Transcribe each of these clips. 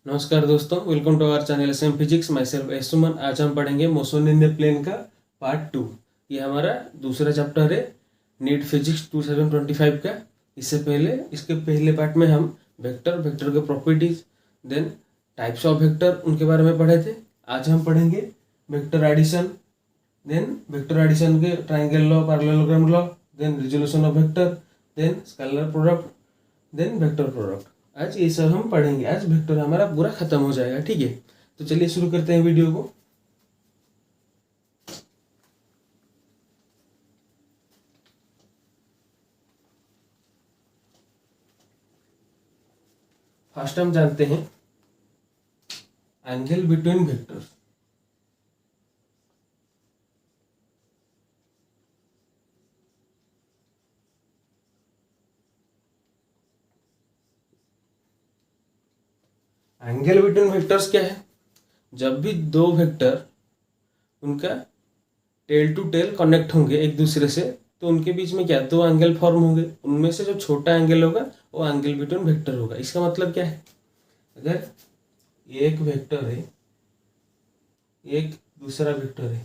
नमस्कार दोस्तों, welcome to our channel SM physics. Myself S Suman. आज हम पढ़ेंगे मोशन इन द प्लेन का पार्ट 2। ये हमारा दूसरा चैप्टर है नीट फिजिक्स 2025 का। इसके पहले पार्ट में हम वेक्टर के properties, then types of vector, उनके बारे में पढ़े थे। आज हम पढ़ेंगे vector addition, then vector addition के triangle law, parallelogram law, then resolution of vector, then scalar product, then vector product. आज ये सब हम पढ़ेंगे। आज वेक्टर हमारा पूरा खत्म हो जाएगा, ठीक है। तो चलिए शुरू करते हैं वीडियो को। फर्स्ट हम जानते हैं angle between vectors. Angle between vectors क्या है? जब भी दो वेक्टर उनका टेल टू टेल कनेक्ट होंगे एक दूसरे से, तो उनके बीच में क्या दो एंगल फॉर्म होंगे। उनमें से जो छोटा एंगल होगा वो एंगल बिटवीन वेक्टर होगा। इसका मतलब क्या है? अगर एक वेक्टर है, एक दूसरा वेक्टर है,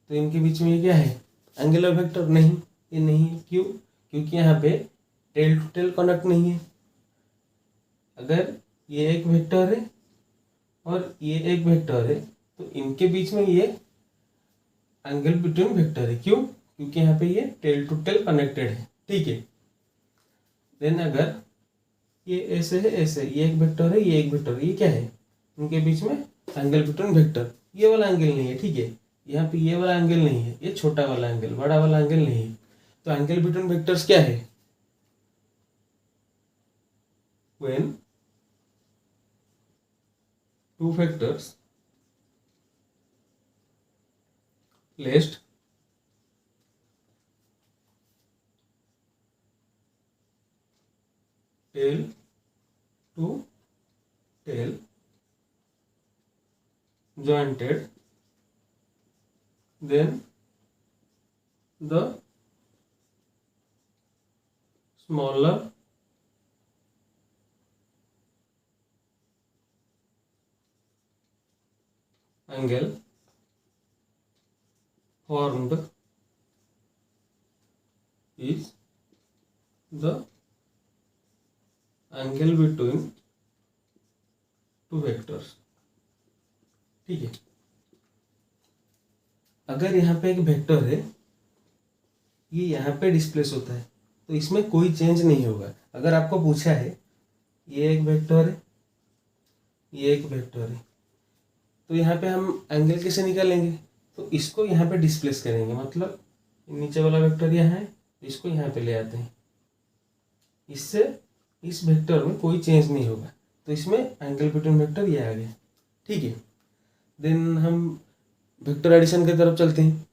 तो इनके बीच में ये क्या है? Angular vector? नहीं, ये नहीं है। क्यों? क्योंकि यहाँ पे टेल टू टेल कनेक्ट नहीं है। अगर ये एक वेक्टर है और ये एक वेक्टर है, तो इनके बीच में ये एंगल बिटवीन वेक्टर है। क्यों? क्योंकि यहाँ पे ये टेल टू टेल कनेक्टेड है, ठीक है। देन अगर ये ऐसे है, ऐसे, ये एक वेक्टर है, ये एक वेक्टर है, ये क्या है? उनके बीच में एंगल बिटवीन वेक्टर। ये वाला एंगल नहीं है, ठीक है। यहाँ पे ये वाला एंगल नहीं है, ये छोटा वाला एंगल, बड़ा वाला एंगल नहीं है। तो एंगल बिटवीन वेक्टर्स क्या है? When two vectors placed tail to tail jointed, then the smaller angle formed is the angle between two vectors, ठीक है। अगर यहाँ पे एक वेक्टर है, ये यहाँ पे डिस्प्लेस होता है, तो इसमें कोई चेंज नहीं होगा। अगर आपको पूछा है ये एक वेक्टर है, ये एक वेक्टर है, तो यहाँ पे हम एंगल कैसे निकालेंगे? तो इसको यहाँ पे डिस्प्लेस करेंगे, मतलब नीचे वाला वेक्टर यहाँ है, इसको यहाँ पे ले आते हैं। इससे इस वेक्टर में कोई चेंज नहीं होगा, तो इसमें एंगल बिटवीन वेक्टर ये आ गया, ठीक है। देन हम वेक्टर एडिशन की तरफ चलते हैं।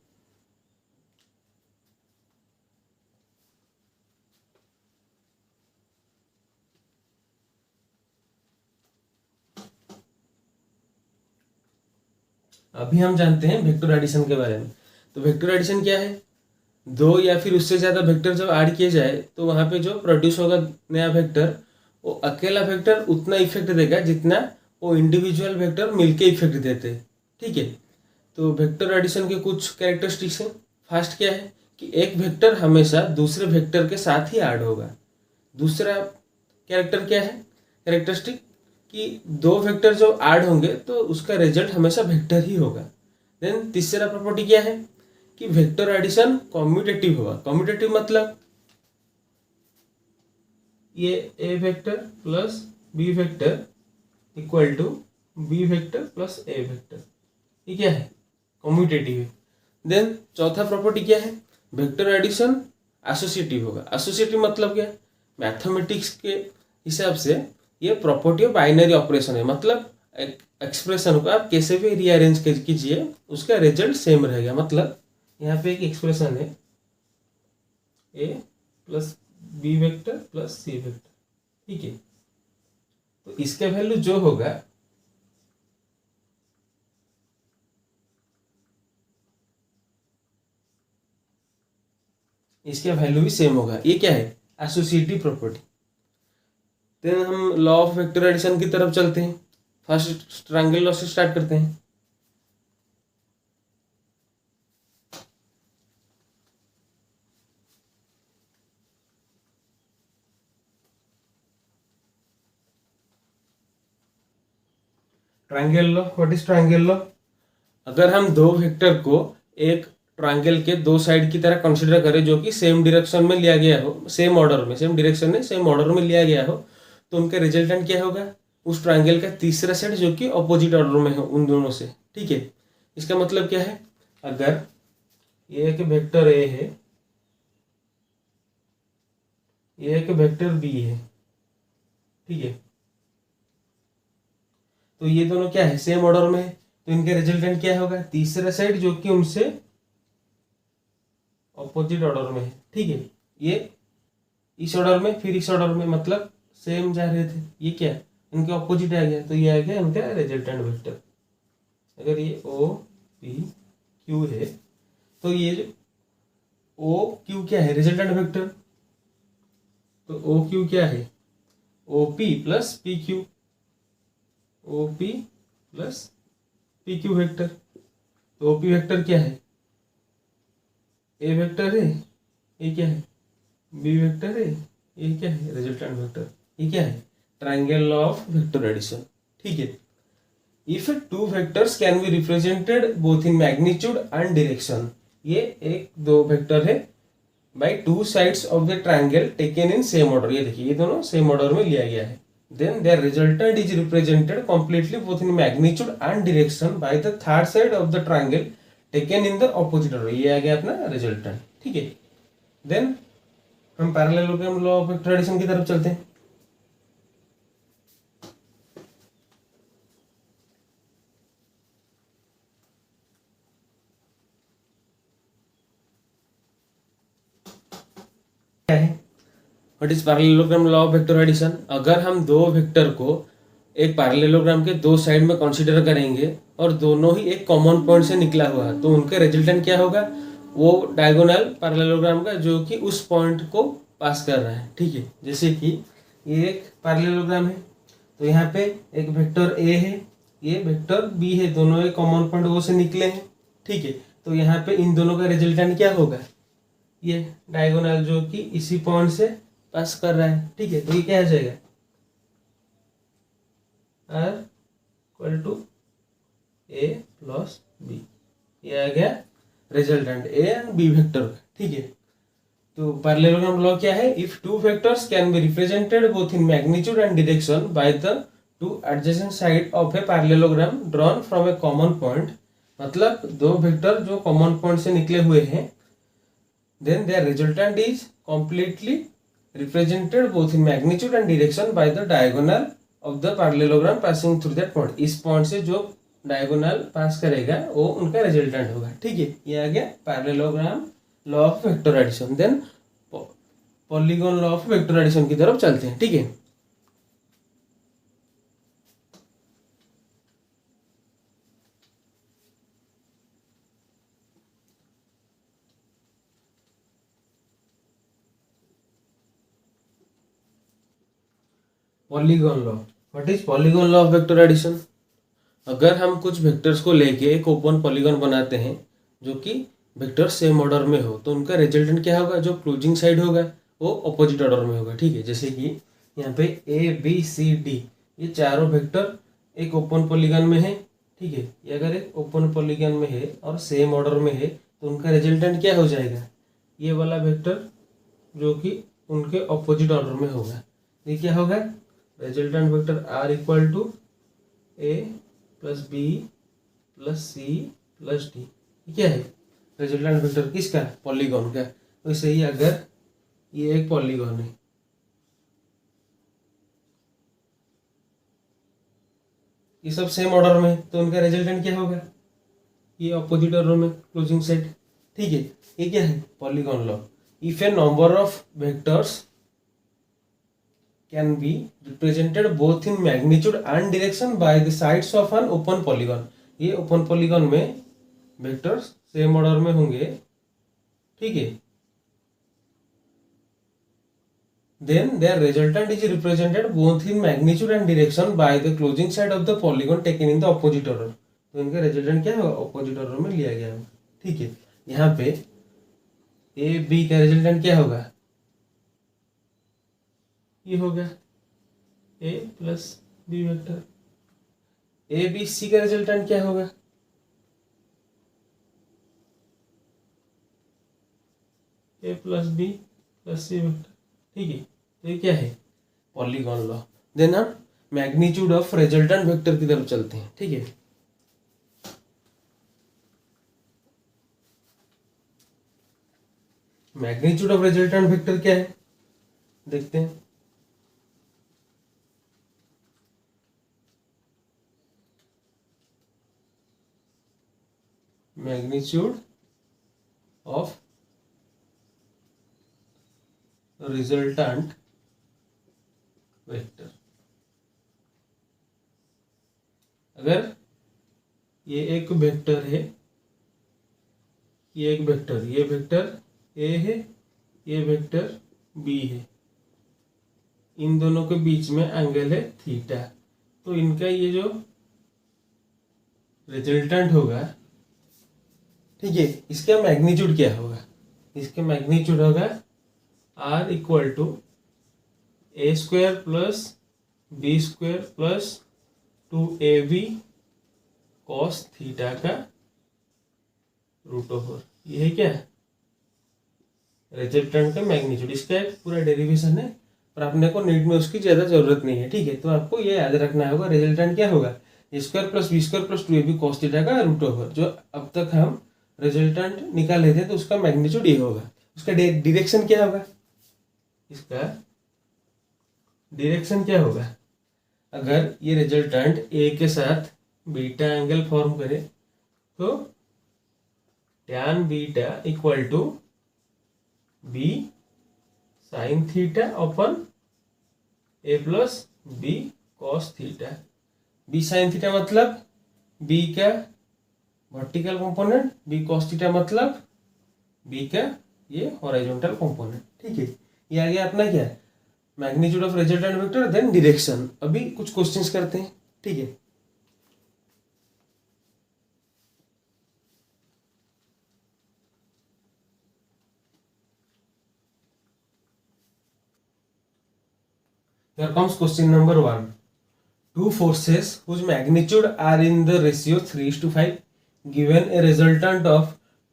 अभी हम जानते हैं वेक्टर एडिशन के बारे में। तो वेक्टर एडिशन क्या है? दो या फिर उससे ज़्यादा वेक्टर जब ऐड किए जाए, तो वहाँ पे जो प्रोड्यूस होगा नया वेक्टर, वो अकेला वेक्टर उतना इफेक्ट देगा जितना वो इंडिविजुअल वेक्टर मिलके इफेक्ट देते हैं, ठीक है। तो वेक्टर एडिशन के कुछ कैरेक्टरिस्टिक्स हैं। फर्स्ट क्या है कि एक वेक्टर हमेशा दूसरे वेक्टर के साथ ही ऐड होगा। दूसरा कैरेक्टर क्या है, कैरेक्टरिस्टिक, कि दो वेक्टर जो ऐड होंगे तो उसका रिजल्ट हमेशा वेक्टर ही होगा। देन तीसरा प्रॉपर्टी क्या है कि वेक्टर एडिशन कम्यूटेटिव होगा। कम्यूटेटिव मतलब ये A vector plus B vector equal to B vector plus A vector, ये क्या है? कम्यूटेटिव है। देन चौथा प्रॉपर्टी क्या है? वेक्टर एडिशन एसोसिएटिव होगा। एसोसिएटिव मतलब क्या? मैथमेटिक्स के हिसाब से ये प्रॉपर्टी ऑफ बाइनरी ऑपरेशन है, मतलब एक्सप्रेशन को आप कैसे भी रीअरेंज कीजिए उसका रिजल्ट सेम रहेगा। मतलब यहाँ पे एक एक्सप्रेशन है ए plus B vector plus C vector, ठीक है। तो इसका वैल्यू जो होगा इसका वैल्यू भी सेम होगा। ये क्या है? Associative property. देन हम लॉ ऑफ वेक्टर एडिशन की तरफ चलते हैं। फर्स्ट ट्रायंगल लॉ से स्टार्ट करते हैं। Triangle law, what is triangle law? अगर हम दो वेक्टर को एक ट्रायंगल के दो साइड की तरह कंसीडर करें जो कि सेम डायरेक्शन में लिया गया हो, सेम ऑर्डर में, सेम डायरेक्शन में सेम ऑर्डर में लिया गया हो, तो उनका रिजल्टेंट क्या होगा? उस ट्रायंगल का तीसरा साइड जो कि ऑपोजिट ऑर्डर में हो उन दोनों से। ठीक है, इसका मतलब क्या है? अगर ये एक वेक्टर ए है, ये एक वेक्टर बी है, ठीक है, तो ये दोनों क्या है? सेम ऑर्डर में है, तो इनका रिजल्टेंट क्या होगा? तीसरा साइड जो कि उनसे ऑपोजिट ऑर्डर में है। ठीक है, ये इस ऑर्डर में, फिर इस ऑर्डर में, मतलब सेम जा रहे थे, ये क्या है? इनके ऑपोजिट आ गया, तो ये आ गया इनका रिजल्टेंट वेक्टर। अगर ये ओ पी क्यू है, तो ये जो ओ क्यू क्या है? Resultant vector. तो ओ क्यू क्या है? O P plus P Q, O P plus P Q vector. तो ओ पी वेक्टर क्या है? ए वेक्टर है, ये क्या है? बी वेक्टर है, ये क्या है? Resultant vector. ये क्या है? Triangle law of vector addition. ठीक है, if two vectors can be represented both in magnitude and direction, ये एक दो वेक्टर है by two sides of the triangle taken in same order. ये देखिए, ये दोनों सेम ऑर्डर में लिया गया है, then their resultant is represented completely both in magnitude and direction by the third side of the triangle taken in the opposite order। ये आ गया अपना रिजल्टेंट। ठीक है, देन हम parallelogram law of vector addition की तरफ चलते हैं। क्या है? What is parallelogram law of vector addition? अगर हम दो वेक्टर को एक पैरेललोग्राम के दो साइड में कंसीडर करेंगे और दोनों ही एक कॉमन पॉइंट से निकला हुआ है, तो उनका रिजल्टेंट क्या होगा? वो डायगोनल पैरेललोग्राम का जो कि उस पॉइंट को पास कर रहा है। ठीक है, जैसे कि ये एक पैरेललोग्राम है, तो यहाँ पे एक वेक्टर ए है, ये वेक्टर बी है, दोनों एक कॉमन पॉइंट ओ से निकले हैं। ठीक है, तो यहाँ पे इन दोनों का रिजल्टेंट क्या होगा? ये डायगोनल जो कि इसी पॉइंट से पास कर रहा है। ठीक है, तो ये क्या आ जाएगा? R equal to A plus B, ये आ गया resultant A and B vector का। ठीक है, तो पैरेललोग्राम लॉ क्या है? If two vectors can be represented both in magnitude and direction by the two adjacent side of a parallelogram drawn from a common point, मतलब दो vector जो common point से निकले हुए हैं, then their resultant is completely represented both in magnitude and direction by the diagonal of the parallelogram passing through that point। इस point से जो डायगोनल पास करेगा वो उनका रिजल्टेंट होगा। ठीक है, ये आ गया parallelogram law of vector addition. Then polygon law of vector addition की तरफ चलते हैं। ठीक है, polygon law, what is polygon law of vector addition? अगर हम कुछ वेक्टर्स को लेके एक ओपन पॉलीगॉन बनाते हैं जो कि वेक्टर सेम ऑर्डर में हो, तो उनका रिजल्टेंट क्या होगा? जो क्लोजिंग साइड होगा वो ऑपोजिट ऑर्डर में होगा। ठीक है, जैसे कि यहाँ पे ए बी सी डी, ये चारों वेक्टर एक ओपन पॉलीगॉन में है। ठीक है, ये अगर एक ओपन पॉलीगॉन में है और सेम ऑर्डर में है, तो उनका रिजल्टेंट क्या हो जाएगा? ये वाला वेक्टर जो कि उनके ऑपोजिट ऑर्डर में होगा। ये क्या होगा? Resultant vector R equal to A plus B plus C plus D. क्या है? रिजल्टेंट वेक्टर किसका? पॉलीगॉन का। वैसे ही अगर ये एक पॉलीगॉन है, ये सब सेम ऑर्डर में, तो उनका रिजल्टेंट क्या होगा? ये ऑपोजिट ऑर्डर में क्लोजिंग सेट। ठीक है, ये क्या है? Polygon law. If A number of vectors can be represented both in magnitude and direction by the sides of an open polygon। ये ओपन पॉलीगॉन में वेक्टर्स सेम ऑर्डर में होंगे। ठीक है, then their resultant is represented both in magnitude and direction by the closing side of the polygon taken in the opposite order. तो इनका resultant क्या होगा, ऑपोजिट ऑर्डर में लिया गया होगा, ठीक है। यहाँ पे ए बी का रिजल्टेंट क्या होगा, ये होगा A plus B vector. A B C का रिजल्टेंट क्या होगा, A plus B plus C vector, ठीक है। तो ये क्या है, पॉलीगॉन लॉ। देन हम मैग्नीट्यूड ऑफ रिजल्टेंट वेक्टर की तरफ चलते हैं, ठीक है। मैग्नीट्यूड ऑफ रिजल्टेंट वेक्टर क्या है, देखते हैं। मैग्नीट्यूड ऑफ रिजल्टेंट वेक्टर, अगर ये एक वेक्टर है, ये एक वेक्टर, ये वेक्टर ए है, ये वेक्टर बी है, इन दोनों के बीच में एंगल है थीटा, तो इनका ये जो रिजल्टेंट होगा, ठीक है, इसका मैग्नीट्यूड क्या होगा, इसका मैग्नीट्यूड होगा R equal to A square plus B square plus 2ab cos theta का रूट ओवर, ये है क्या, रिजल्टेंट का मैग्नीट्यूड। इसका एक पूरा डेरिवेशन है, पर अपने को नीट में उसकी ज़्यादा जरूरत नहीं है, ठीक है। तो आपको ये याद रखना होगा, रिजल्टेंट क्या होगा, A square plus B square plus 2ab cos theta का रूट ओवर। जो अब तक हम रिजल्टेंट निकाले थे तो उसका मैग्नीट्यूड ये होगा। उसका डायरेक्शन क्या होगा, इसका डायरेक्शन क्या होगा, अगर ये रिजल्टेंट ए के साथ बीटा एंगल फॉर्म करे तो tan beta equal to B sine theta upon A plus B cos theta. B sine theta मतलब बी का vertical component, B cos theta मतलब बी का ये हॉरिजॉन्टल कंपोनेंट, ठीक है। ये आ गया अपना क्या, magnitude of resultant vector, then direction. अभी कुछ क्वेश्चंस करते हैं, ठीक है। Here comes question number 1. Two forces whose magnitude are in the ratio 3:5 given a resultant of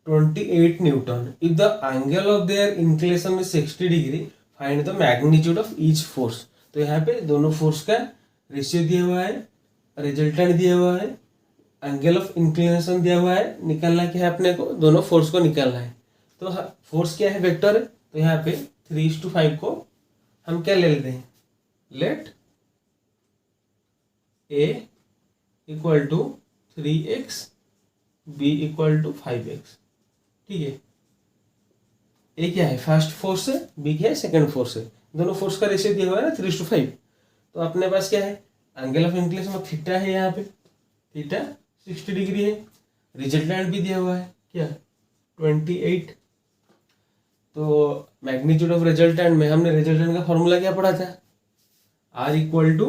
28 Newton. If the angle of their inclination is 60 degree, find the magnitude of each force. तो यहाँ पे दोनों force का ratio दिया हुआ है, resultant दिया हुआ है, एंगल ऑफ इंक्लिनेशन दिया हुआ है, निकालना क्या है अपने को, दोनों फोर्स को निकालना है। तो फोर्स क्या है, वेक्टर है, तो यहाँ पे 3:5 को हम क्या ले लेते हैं, let a equal to 3x, b equal to 5x, ठीक है। a क्या है, फर्स्ट फोर्स है, b क्या है, सेकंड फोर्स है। दोनों फोर्स का रेशियो दिया हुआ है ना 3:5। तो अपने पास क्या है, एंगल ऑफ इंक्लिनेशन में थीटा है, यहाँ पे थीटा 60 डिग्री है, रिजल्टेंट भी दिया हुआ है क्या 28। तो मैग्नीट्यूड ऑफ रिजल्टेंट में हमने रिजल्टेंट का फॉर्मूला क्या पढ़ा था, R equal to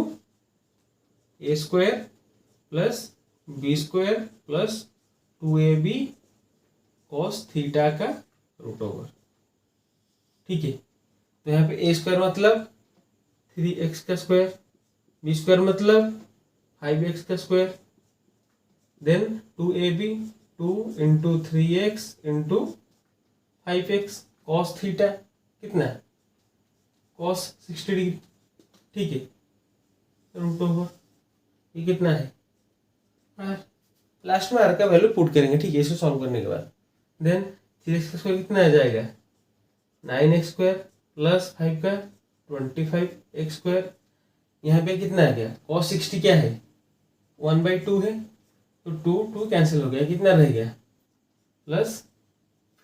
A square plus B square plus 2ab cos theta का रूट ओवर, ठीक है। तो यहाँ पे ए स्क्वायर मतलब 3x का स्क्वायर, बी स्क्वायर मतलब 5x का square, then 2ab 2 into 3x into 5x cos theta कितना है, कॉस 60 डिग्री, ठीक है, रूट ओवर ये कितना है आर। लास्ट में आर का वैल्यू पुट करेंगे, ठीक है, इसे सॉल्व करने के बाद। देन 3x का स्क्वायर कितना आ जाएगा, 9x स्क्वायर प्लस 5 का 25x स्क्वायर। यहाँ पे कितना आ गया, कॉस 60 क्या है 1/2 है, तो 2 कैंसिल हो गया, कितना रह गया प्लस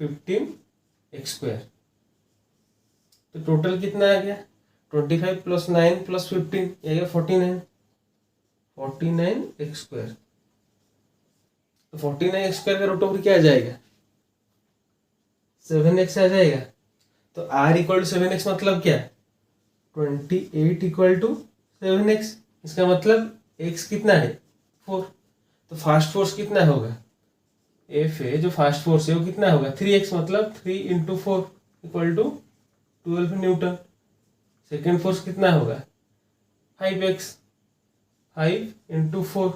15x स्क्वायर। तो टोटल कितना आ गया 25 प्लस 9 प्लस 15, ये गया 49x स्क्वायर। तो 49x स्क्वायर का रूट ओवर क्या आ जाएगा, 7x आ जाएगा। तो r इक्वल टू 7x मतलब क्या, 28 इक्वल टू 7x। इसका मतलब x कितना है 4, तो फास्ट फोर्स कितना होगा, एफ है जो फास्ट फोर्स है वो कितना होगा 3x, मतलब 3 इंटू 4 इक्वल टू 12 न्यूटन। सेकेंड फोर्स कितना होगा 5x, 5 इंटू 4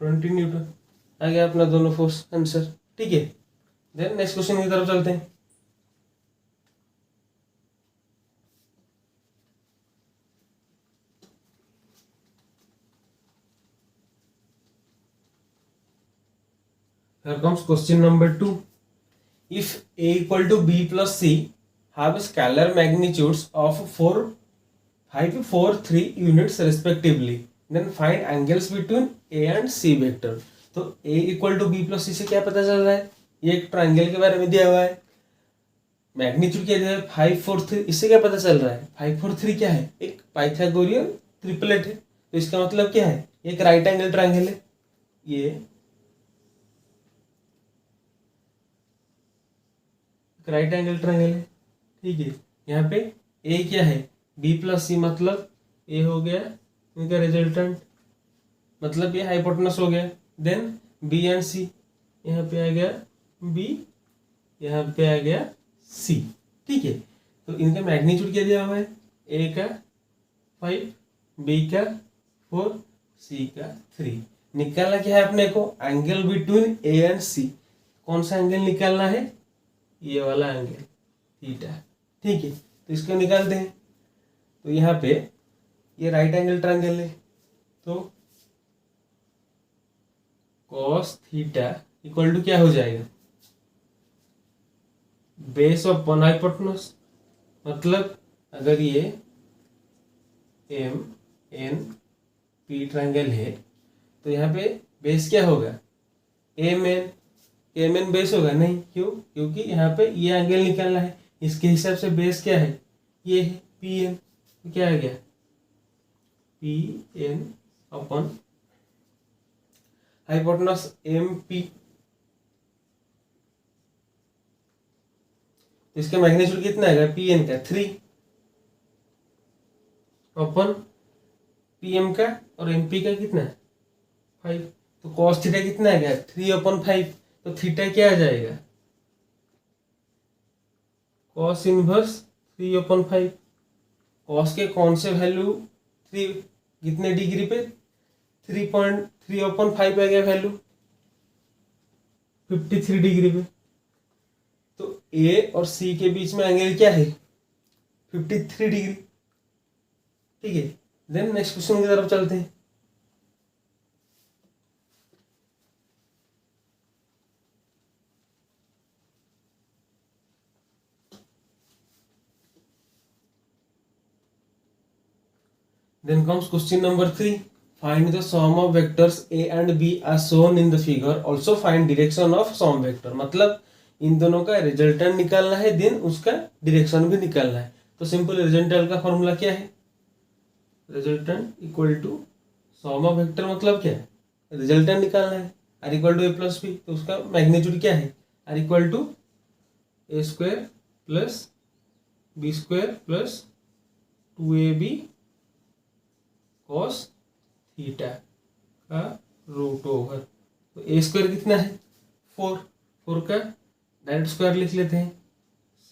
20 न्यूटन। आ गया अपना दोनों फोर्स आंसर। ठीक है, देन नेक्स्ट क्वेश्चन की तरफ चलते हैं। Here comes question number 2. If A equal to B plus C have scalar magnitudes of 4, 5, 4, 3 units respectively, then find angles between A and C vector. तो A equal to B plus C से क्या पता चल रहा है, ये एक triangle के बारे में दिया हुआ है, मैग्नीट्यूड क्या दिया है 5, 4, 3। इससे क्या पता चल रहा है 5, 4, 3 क्या है, एक पाइथागोरियन ट्रिपलेट है। तो इसका मतलब क्या है, एक राइट एंगल ट्रायंगल है, ये राइट एंगल ट्रायंगल है। ठीक है, यहाँ पे ए क्या है बी प्लस सी, मतलब ए हो गया इनका रिजल्टेंट, मतलब ये हाइपोटेनस हो गया। देन बी एंड सी, यहाँ पे आ गया बी, यहाँ पे आ गया सी। ठीक है, तो इनका मैग्नीट्यूड क्या दिया हुआ है, ए का 5, बी का 4, सी का 3। निकालना क्या है अपने को, एंगल बिटवीन ए एंड सी। कौन सा एंगल निकालना है, ये वाला एंगल थीटा। ठीक है, तो इसको निकालते हैं। तो यहाँ पे ये राइट एंगल ट्रायंगल है, तो कॉस थीटा इक्वल टू क्या हो जाएगा, बेस ऑफ वन हाइपोटेनस। मतलब अगर ये एम एन पी ट्रायंगल है तो यहाँ पे बेस क्या होगा एम एन बेस होगा नहीं, क्यों, क्योंकि यहाँ पे ये एंगल निकालना है, इसके हिसाब से बेस क्या है, ये है पी एन। तो क्या आ गया P N upon hypotenuse M P. इसका मैग्नीट्यूड कितना आएगा पी एन का 3 अपॉन पी एम का, और एम पी का कितना 5। तो कॉस थीटा कितना आएगा 3 अपॉन 5। तो थीटा क्या आ जाएगा कॉस इनवर्स 3 अपॉन 5। कॉस के कौन से वैल्यू 3, कितने डिग्री पे 3.3 अपॉन 5 आ गया वैल्यू 53 डिग्री पे। तो ए और सी के बीच में एंगल क्या है 53 डिग्री। ठीक है, देन नेक्स्ट क्वेश्चन की तरफ चलते हैं। Then comes question number 3. Find the sum of vectors a and b as shown in the figure. Also find direction of sum vector. मतलब इन दोनों का रिजल्टेंट निकालना है, देन उसका डायरेक्शन भी निकालना है। तो सिंपल रिजल्टेंट का फॉर्मूला क्या है, resultant equal to sum of vector, मतलब क्या है रिजल्टेंट निकालना है, R equal to A plus B. तो उसका मैग्नीट्यूड क्या है R equal to A square plus B square plus 2ab cos theta का रूट ओवर। तो ए स्क्वायर कितना है 4, 4 का डायरेक्ट स्क्वायर लिख लेते हैं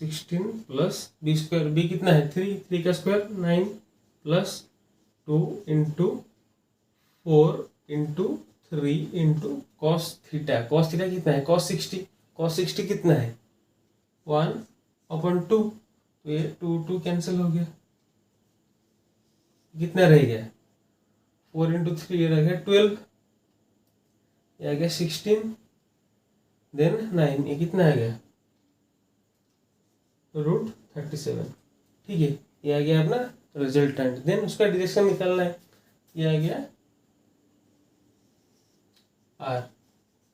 16 प्लस बी स्क्वायर, बी कितना है 3, 3 का square 9 plus 2 into 4 into 3 into cos theta. Cos theta कितना है कॉस 60, कॉस 60 कितना है 1 अपॉन 2। तो ये 2 कैंसिल हो गया, कितना रह गया 4 इंटू 3 ये रह गया 12, ये आ गया 16, देन 9, ये कितना आ गया रूट 37। ठीक है, ये आ गया अपना रिजल्टेंट। देन उसका डायरेक्शन निकालना है, ये आ गया आर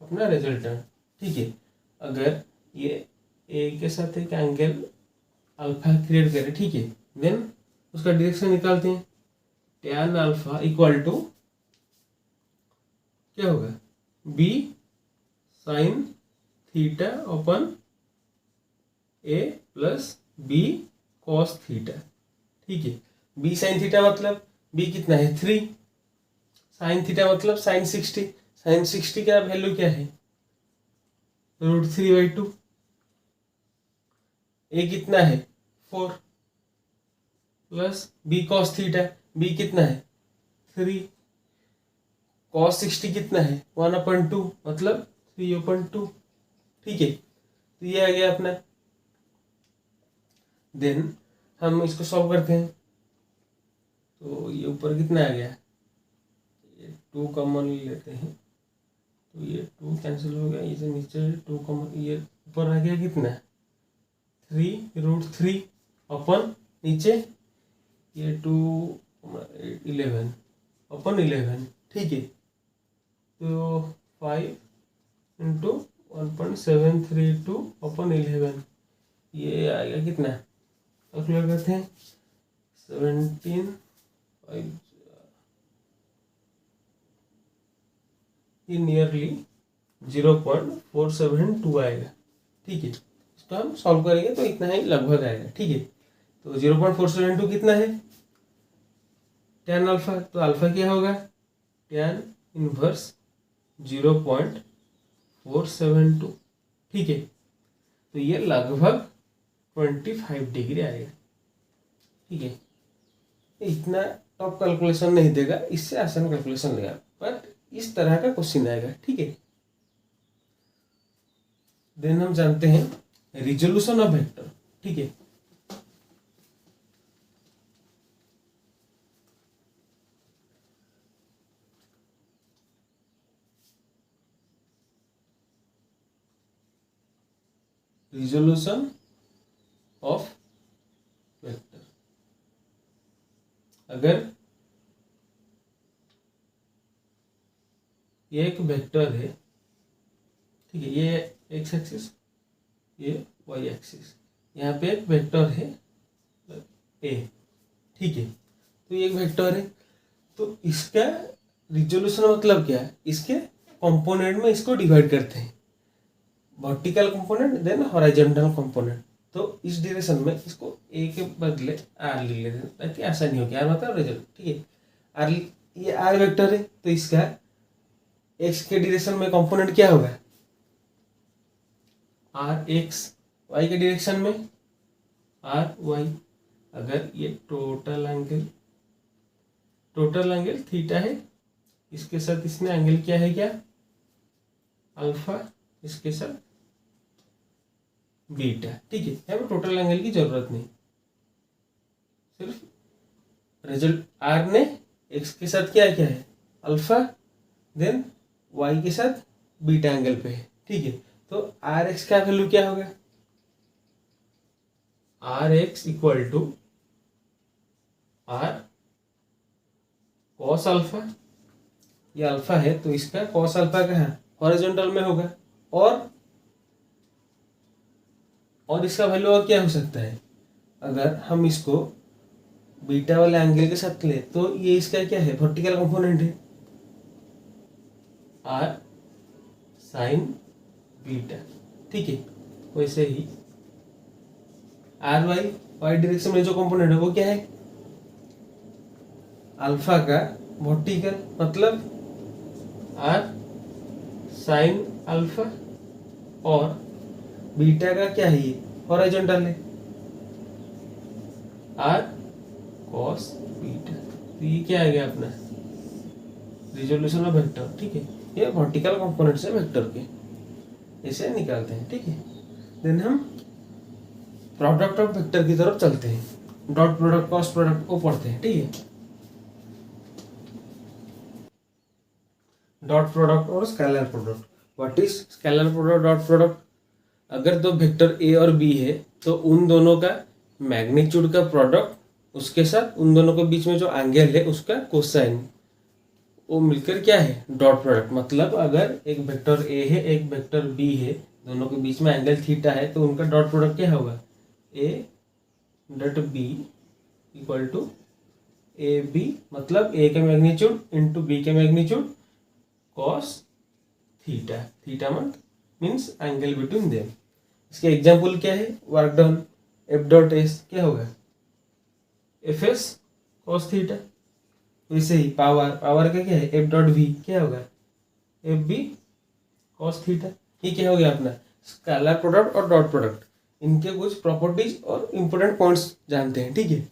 अपना रिजल्टेंट। ठीक है, अगर ये ए के साथ एक एंगल अल्फा क्रिएट करे, ठीक है, देन उसका डायरेक्शन निकालते हैं। tan अल्फा इक्वल टू क्या होगा B sine theta upon A plus B cos theta. ठीक है। बी साइन थीटा मतलब बी कितना है 3, साइन थीटा मतलब साइन 60, साइन 60 का वैल्यू क्या है √3/2, ए कितना है 4 plus B cos theta, B कितना है 3, कॉस 60 कितना है 1/2 मतलब 3/2, ठीक है। तो ये आ गया अपना। देन हम इसको सॉल्व करते हैं, तो ये ऊपर कितना आ गया, ये 2 कॉमन लेते हैं तो ये 2 कैंसिल हो गया, ये नीचे 2 कॉमन, ये ऊपर आ गया कितना 3√3 अपन नीचे ये 2 11 अपन 11, ठीक है। तो 5 इंटू 1.732 अपन 11, ये आएगा कितना, कैलकुलेट करते हैं 17, ये नियरली 0.472 आएगा, ठीक है। इसको हम सॉल्व करेंगे तो इतना ही लगभग आएगा, ठीक है। तो 0.472 कितना है tan अल्फा, तो अल्फा क्या होगा tan इनवर्स 0.472, ठीक है। तो ये लगभग 25 डिग्री आएगा, ठीक है। इतना टॉप कैलकुलेशन नहीं देगा, इससे आसान कैलकुलेशन देगा, बट इस तरह का क्वेश्चन आएगा, ठीक है। देन हम जानते हैं रिजोल्यूशन ऑफ वेक्टर, ठीक है। रिजोल्यूशन ऑफ वेक्टर, अगर ये एक वेक्टर है, ठीक है, ये एक्स एक्सिस, ये वाई एक्सिस, यहाँ पे एक वेक्टर है ए, ठीक है। तो ये एक वेक्टर है, तो इसका रिजोल्यूशन मतलब क्या है, इसके कंपोनेंट में इसको डिवाइड करते हैं, vertical component then horizontal component. तो इस डायरेक्शन में इसको ए के बदले आर ले लेते हैं ताकि आसानी होगी, आर मतलब रिजल्ट, ठीक है। आर, ये आर वेक्टर है तो इसका एक्स के डायरेक्शन में कंपोनेंट क्या होगा आर एक्स, वाई के डायरेक्शन में आर वाई। अगर ये टोटल एंगल थीटा है, इसके साथ इसमें एंगल क्या है, क्या अल्फा, इसके साथ बीटा, ठीक है। यहाँ पे टोटल एंगल की जरूरत नहीं, सिर्फ रिजल्ट आर ने एक्स के साथ क्या क्या है अल्फा, देन वाई के साथ बीटा एंगल पे है, ठीक है। तो आर एक्स का वैल्यू क्या होगा, R X equal to R cos alpha, ये अल्फा है तो इसका कॉस अल्फा का है हॉरिजॉन्टल में होगा, और इसका वैल्यू और क्या हो सकता है, अगर हम इसको बीटा वाले एंगल के साथ ले तो ये इसका क्या है वर्टिकल कंपोनेंट है आर साइन बीटा, ठीक है। वैसे ही आर वाई डायरेक्शन में जो कंपोनेंट है वो क्या है अल्फा का वर्टिकल मतलब आर साइन अल्फा, और बीटा का क्या है ये हॉरिजॉन्टल है आर कॉस बीटा। तो ये क्या आ गया अपना रिजोल्यूशन ऑफ वेक्टर, ठीक है। ये वर्टिकल कंपोनेंट्स है वेक्टर के, इसे निकालते हैं, ठीक है। देन हम प्रोडक्ट ऑफ वेक्टर की तरफ चलते हैं, डॉट प्रोडक्ट क्रॉस प्रोडक्ट को पढ़ते हैं, ठीक है। डॉट प्रोडक्ट और scalar product, what is scalar product, dot product. अगर दो वेक्टर ए और बी है तो उन दोनों का मैग्नीट्यूड का प्रोडक्ट, उसके साथ उन दोनों के बीच में जो एंगल है उसका कोसाइन, वो मिलकर क्या है डॉट प्रोडक्ट। मतलब अगर एक वेक्टर ए है एक वेक्टर बी है, दोनों के बीच में एंगल थीटा है तो उनका डॉट प्रोडक्ट क्या होगा A dot B equal to A B, मतलब ए का मैग्नीट्यूड इंटू बी का magnitude cos theta, theta means angle between them. इसके एग्जाम्पल क्या है work done F dot S क्या होगा एफ एस कॉस थीटा। वैसे ही पावर का क्या है, एफ डॉट वी क्या होगा, एफ बी कॉस थीटा। ये क्या हो गया अपना स्केलर प्रोडक्ट और डॉट प्रोडक्ट, इनके कुछ प्रॉपर्टीज और इंपॉर्टेंट पॉइंट्स जानते हैं, ठीक है।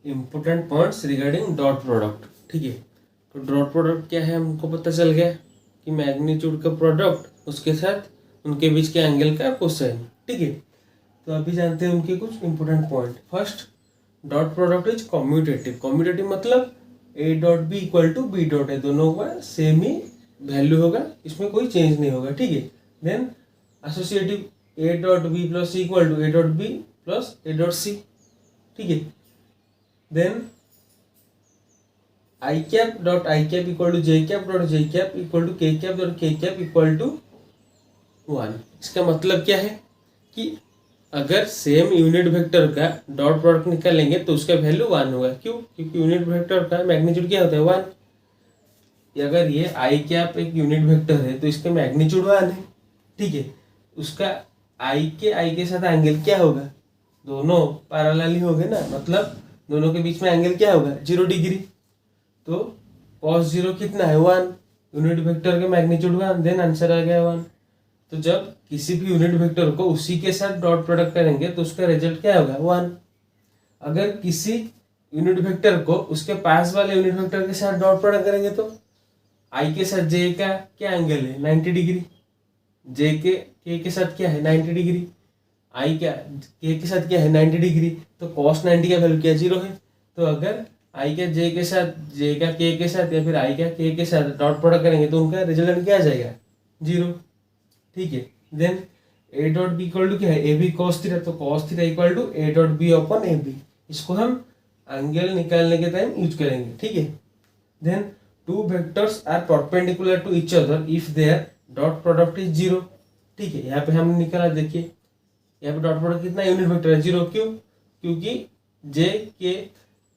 Important points regarding dot product, ठीक है। तो डॉट प्रोडक्ट क्या है, हमको पता चल गया कि मैग्नीट्यूड का प्रोडक्ट उसके साथ उनके बीच के एंगल का कोसाइन, ठीक है। तो अभी जानते हैं उनके कुछ important point. First, dot product is commutative. Commutative मतलब A dot B equal to B dot है, दोनों का सेम ही वैल्यू होगा, इसमें कोई चेंज नहीं होगा, ठीक है। Then associative, A dot B plus C equal to A dot B plus A dot C, ठीक है। Then I cap dot I cap equal to J cap dot J cap equal to K cap dot K cap equal to 1। इसका मतलब क्या है कि अगर same unit vector का dot product निकालेंगे तो उसका वैल्यू 1 होगा। क्यों? क्योंकि यूनिट वेक्टर का मैग्नीट्यूड क्या होता है, 1। अगर ये आई कैप एक यूनिट वेक्टर है तो इसका मैग्नीट्यूड 1 है, ठीक है। उसका आई के साथ एंगल क्या होगा, दोनों पैरेलल हो गए ना, मतलब दोनों के बीच में एंगल क्या होगा, 0 डिग्री। तो cos 0 कितना है, 1। यूनिट वेक्टर के मैग्नीट्यूड 1, देन आंसर आ गया 1। तो जब किसी भी यूनिट वेक्टर को उसी के साथ डॉट प्रोडक्ट करेंगे तो उसका रिजल्ट क्या होगा, 1। अगर किसी यूनिट वेक्टर को उसके पास वाले यूनिट वेक्टर के साथ डॉट प्रोडक्ट करेंगे तो आई के साथ जे का क्या एंगल है, 90 डिग्री। जे के साथ क्या है, 90 डिग्री। आई क्या के साथ क्या है, 90 डिग्री। तो cos 90 का वैल्यू क्या, 0 है। तो अगर आई का जे के साथ, जे का के साथ या फिर आई का के साथ डॉट प्रोडक्ट करेंगे तो उनका रिजल्ट क्या आ जाएगा, 0, ठीक है। Then A dot B equal to क्या है, ए बी कॉस थीटा। तो cos theta equal to A dot B upon A B. इसको हम एंगल निकालने के टाइम यूज करेंगे, ठीक है। Then two vectors are perpendicular to each other if their dot product is 0, ठीक है। यहाँ पे हमने निकाला, देखिए यहाँ पे डॉट प्रोडक्ट कितना यूनिट वेक्टर है, 0। क्यों? क्योंकि जे के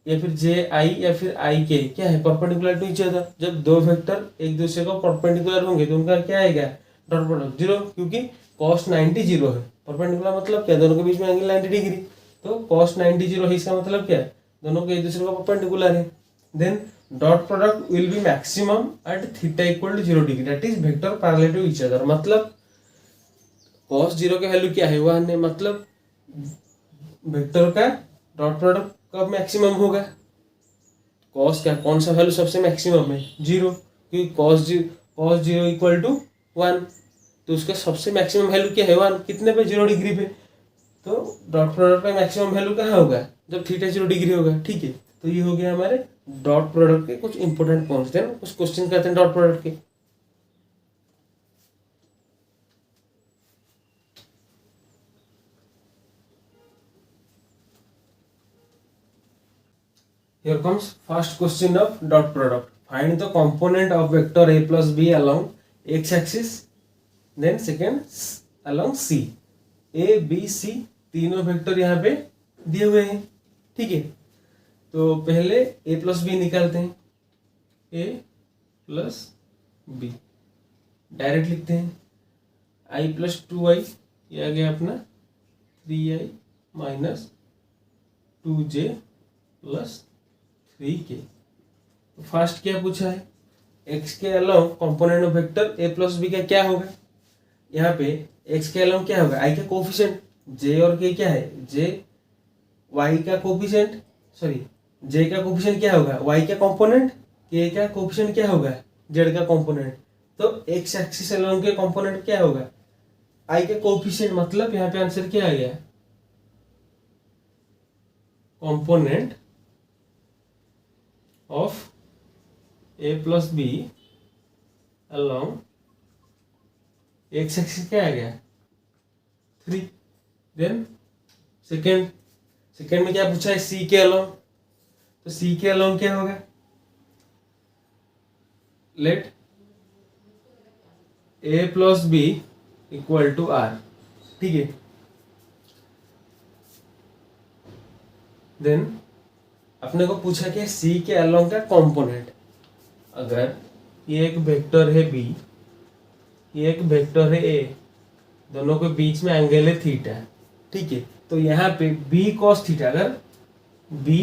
या फिर जे आई या फिर आई के क्या है, परपेंडिकुलर टू ईच अदर। जब दो वेक्टर एक दूसरे को परपेंडिकुलर होंगे तो उनका क्या आएगा, डॉट प्रोडक्ट 0। क्योंकि cos 90 0 है, परपेंडिकुलर मतलब क्या, दोनों के बीच में एंगल 90 डिग्री। तो cos 90 0 है, इसका मतलब क्या है, दोनों के एक दूसरे को परपेंडिकुलर है। Then dot product will be maximum at theta equal to 0 degree, that is vector parallel to each other. मतलब cos 0 का वैल्यू क्या है, 1 है, मतलब वेक्टर का डॉट प्रोडक्ट कब मैक्सिमम होगा, cos का कौन सा वैल्यू सबसे मैक्सिमम है, 0। क्योंकि cos 0 इक्वल टू 1, तो उसका सबसे मैक्सिमम वैल्यू क्या है, 1। कितने पे, 0 डिग्री पे। तो डॉट प्रोडक्ट का मैक्सिमम वैल्यू कहाँ होगा, जब थीटा 0 डिग्री होगा, ठीक है। तो ये हो गया हमारे डॉट प्रोडक्ट के कुछ इंपॉर्टेंट पॉइंट्स। देन कुछ क्वेश्चन करते हैं डॉट प्रोडक्ट के। Here comes first question of dot product. Find the component of vector a plus b along x axis. Then second along c. a b c तीनों vector यहाँ पे दिए हुए हैं, ठीक है। तो पहले a प्लस बी निकालते हैं, a प्लस बी डायरेक्ट लिखते हैं। i प्लस 2i, ये आ गया अपना 3i minus 2j plus 3k। तो फर्स्ट क्या पूछा है, x के अलाउ component of vector a plus B का क्या होगा। यहाँ पे x के अलाउ क्या होगा, i का कोफिशिएंट, j और k क्या है, j y का कोफिशिएंट, सॉरी j का कोफिशिएंट क्या होगा, y का कंपोनेंट, k का कोफिशिएंट क्या होगा, z का कंपोनेंट। तो x एक्सिस अलाउ के कंपोनेंट क्या होगा, i का कोफिशिएंट। मतलब यहाँ पे आंसर क्या आ गया, component of a plus b along x axis क्या आ गया, 3। देन सेकेंड में क्या पूछा है, c के अलोंग। तो c के अलोंग क्या होगा, let a plus B equal to r, ठीक है। देन अपने को पूछा कि सी के अलोंग का कंपोनेंट, अगर ये एक वेक्टर है बी, ये एक वेक्टर है ए, दोनों के बीच में एंगल है थीटा, ठीक है। तो यहाँ पे बी कॉस थीटा, अगर बी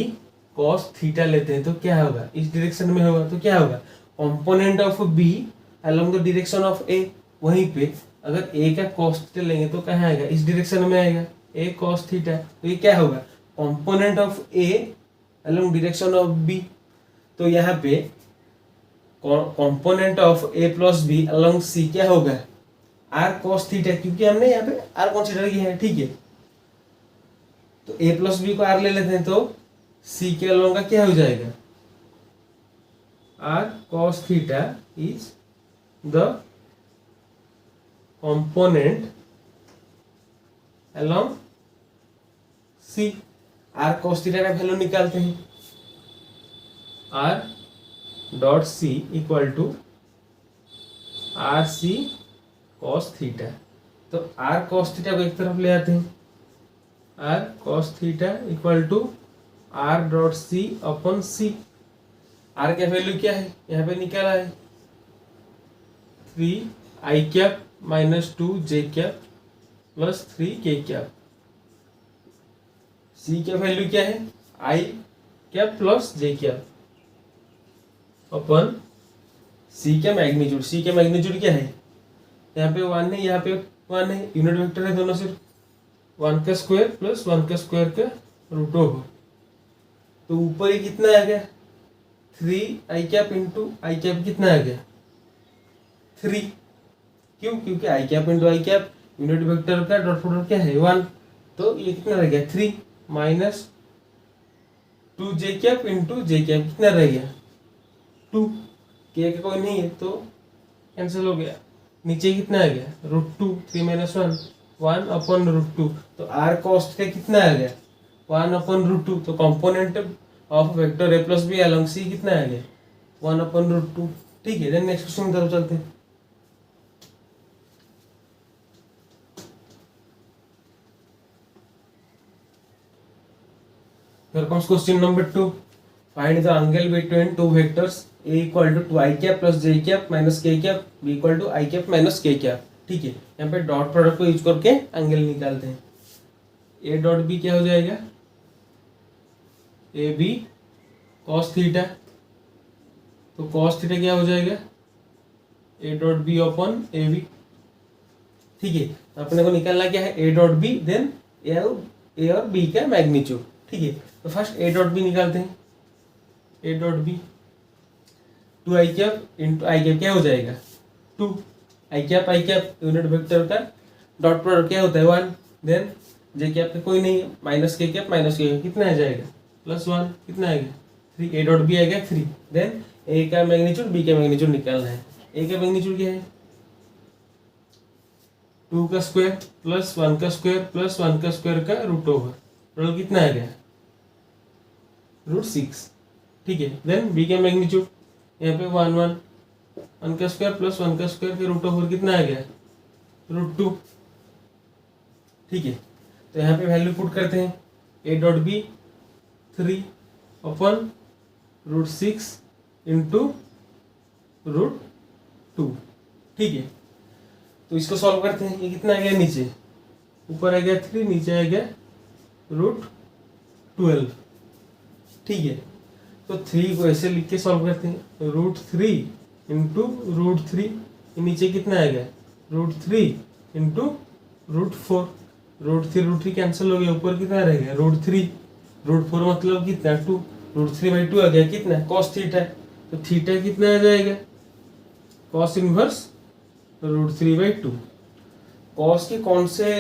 कॉस थीटा लेते हैं तो क्या होगा, इस डायरेक्शन में होगा, तो क्या होगा, component of B along the direction of A. वहीं पे अगर ए का कॉस थीटा लेंगे तो कहाँ आएगा, इस डायरेक्शन में आएगा, ए कॉस थीटा, तो ये क्या होगा, component of A along direction of B. तो यहाँ पे component of A plus B along C क्या होगा, आर कॉस थीटा, क्योंकि हमने यहाँ पे आर कंसिडर किया है, ठीक है। तो ए प्लस बी को आर ले लेते हैं तो सी के अलोंग का क्या हो जाएगा, R cos theta is the component along C. R cos theta का वैल्यू निकालते हैं, R dot C equal to R C cos theta. तो आर कॉस थीटा को एक तरफ ले आते हैं, R cos theta equal to R dot C upon C. R का वैल्यू क्या है, यहाँ पे निकाला है 3 I cap minus 2 J cap plus 3 K cap. C का वैल्यू क्या है, आई कैप प्लस जे कैप अपन सी का मैग्नीट्यूड। सी का मैग्नीट्यूड क्या है, यहाँ पे 1 है, यहाँ पे 1 है, यूनिट वेक्टर है दोनों, सिर्फ 1 का स्क्वायर प्लस 1 का स्क्वायर का रूट ओवर। तो ऊपर ही कितना आ गया, 3 I cap into I cap कितना आ गया 3। क्यों, क्योंकि आई cap into I cap unit vector का डॉट प्रोडक्ट क्या है 1, तो ये कितना रह गया 3 minus 2 J cap into J cap कितना रह गया 2। के का कोई नहीं है तो कैंसिल हो गया, नीचे कितना आ गया √2, 3 माइनस 1 अपॉन √2। तो आर कॉस्ट का कितना आ गया 1 अपॉन √2। तो component of vector A plus B along C कितना आ गया 1 अपॉन √2, ठीक है। देन नेक्स्ट क्वेश्चन की तरफ चलते हैं। Here comes question number 2. Find the angle between two vectors a equal to 2 i cap plus j cap minus k cap, b equal to i cap minus k cap, ठीक है। यहाँ पे dot product को use करके angle निकालते हैं। a dot b क्या हो जाएगा, ए बी कॉस थीटा, तो कॉस थीटा क्या हो जाएगा a dot b upon A B, ठीक है। अपने को निकालना क्या है a dot b, then a और b का मैग्नीट्यूड, ठीक है। तो फर्स्ट a डॉट b निकालते हैं, a dot b 2 I cap into I cap क्या हो जाएगा 2 आई कैप यूनिट वेक्टर का डॉट प्रोडक्ट क्या होता है 1, देन जे कैप का कोई नहीं है, माइनस के कैप कितना आ जाएगा +1, कितना आएगा 3, a डॉट b आएगा 3। देन a का मैग्नीट्यूड b का मैग्नीट्यूड निकालना है। a का मैग्नीट्यूड क्या है 2 का स्क्वायर प्लस 1 का स्क्वायर प्लस 1 का स्क्वायर का रूट ओवर, टोटल कितना आ गया √6, ठीक है। देन b का मैग्नीट्यूड यहाँ पे 1 का स्क्वायर प्लस 1 का स्क्वायर के रूट ओवर कितना आ गया √2, ठीक है। तो यहाँ पे वैल्यू पुट करते हैं, a dot b 3 upon √6 into √2, ठीक है। तो इसको सॉल्व करते हैं, ये कितना आ गया नीचे, ऊपर आ गया 3, नीचे आ गया √12, ठीक है। तो 3 को ऐसे लिख के सॉल्व करते हैं, √3 इंटू √3, नीचे कितना आ गया √3 इंटू √4, √3 कैंसिल हो गया, ऊपर कितना रह गया √3, √4 मतलब कितना 2, √3/2 आ गया कितना कॉस थीटा, तो थीटा कितना आ जाएगा कॉस इनवर्स √3/2। कॉस के कौन से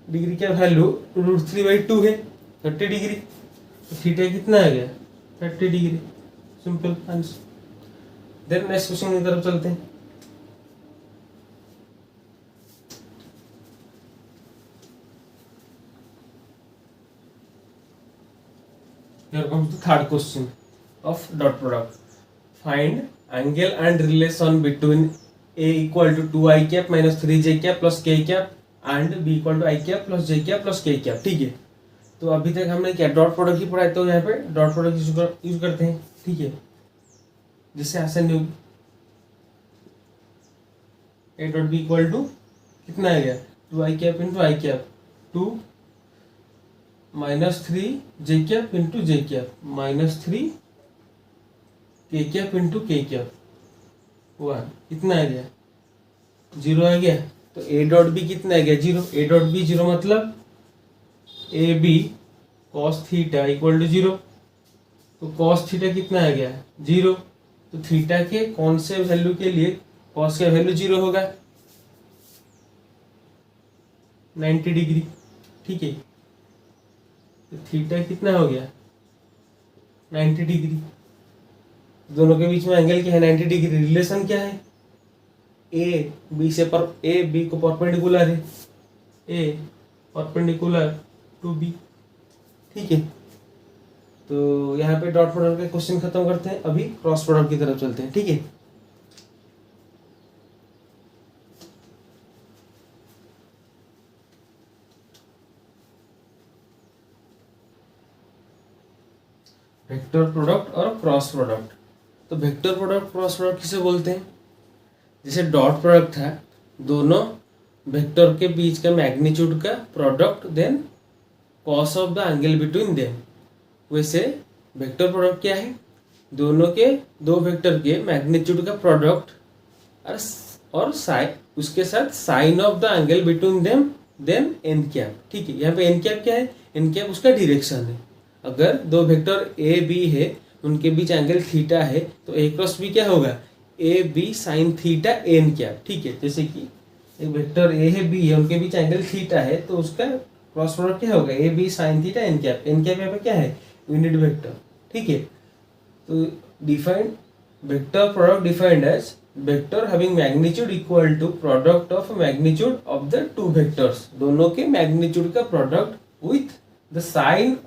डिग्री का वैल्यू √3/2 है 30 डिग्री, तो थीटा कितना आ गया 30 degree, simple answer. Then next question की तरफ चलते हैं। Here comes the third question of dot product. Find angle and relation between a equal to 2 i cap minus 3 j cap plus k cap and b equal to i cap plus j cap plus k cap, ठीक है। तो अभी तक हमने क्या dot product ही पढ़ा है, तो यहाँ पे डॉट प्रोडक्ट यूज करते हैं, ठीक है, जिससे आसानी होगी। A dot B equal to कितना आ गया, 2i cap into I cap, 2 -3 J cap into J cap, -3 K cap into के कैप, 1 कितना आ गया, 0 आ गया। तो ए डॉट बी कितना आ गया, 0। ए डॉट बी 0 मतलब A B cos theta equal to 0। तो कॉस थीटा कितना आ गया, 0। तो थीटा के कौन से वैल्यू के लिए कॉस का वैल्यू 0 होगा, 90 डिग्री, ठीक है। तो थीटा कितना हो गया, 90 डिग्री। दोनों के बीच में एंगल क्या है, 90 डिग्री। रिलेशन क्या है, ए बी को परपेंडिकुलर है, ए परपेंडिकुलर टू बी, ठीक है। तो यहाँ पे डॉट प्रोडक्ट का क्वेश्चन खत्म करते हैं, अभी क्रॉस प्रोडक्ट की तरफ चलते हैं, ठीक है। वेक्टर प्रोडक्ट और क्रॉस प्रोडक्ट। तो वेक्टर प्रोडक्ट क्रॉस प्रोडक्ट किसे बोलते हैं, जैसे डॉट प्रोडक्ट था, दोनों वेक्टर के बीच का मैग्नीट्यूड का product then cos of the angle between them. वैसे वेक्टर प्रोडक्ट क्या है, दो वेक्टर के मैग्नीट्यूड का प्रोडक्ट और उसके साथ sine of the angle between them then N cap, ठीक है। यहाँ पे एन कैप क्या है, एन कैप उसका डायरेक्शन है। अगर दो वेक्टर ए बी है, उनके बीच एंगल थीटा है, तो ए क्रॉस बी क्या होगा, A B sine theta N cap, ठीक है। जैसे कि एक वेक्टर ए है बी है, उनके बीच एंगल थीटा है, तो उसका क्रॉस प्रोडक्ट क्या होगा, A B sine theta N cap. N cap यहाँ पे क्या है, यूनिट वेक्टर, ठीक है। तो defined vector product defined as vector having magnitude equal to product of magnitude of the two vectors. दोनों के मैग्नीट्यूड का product with the sine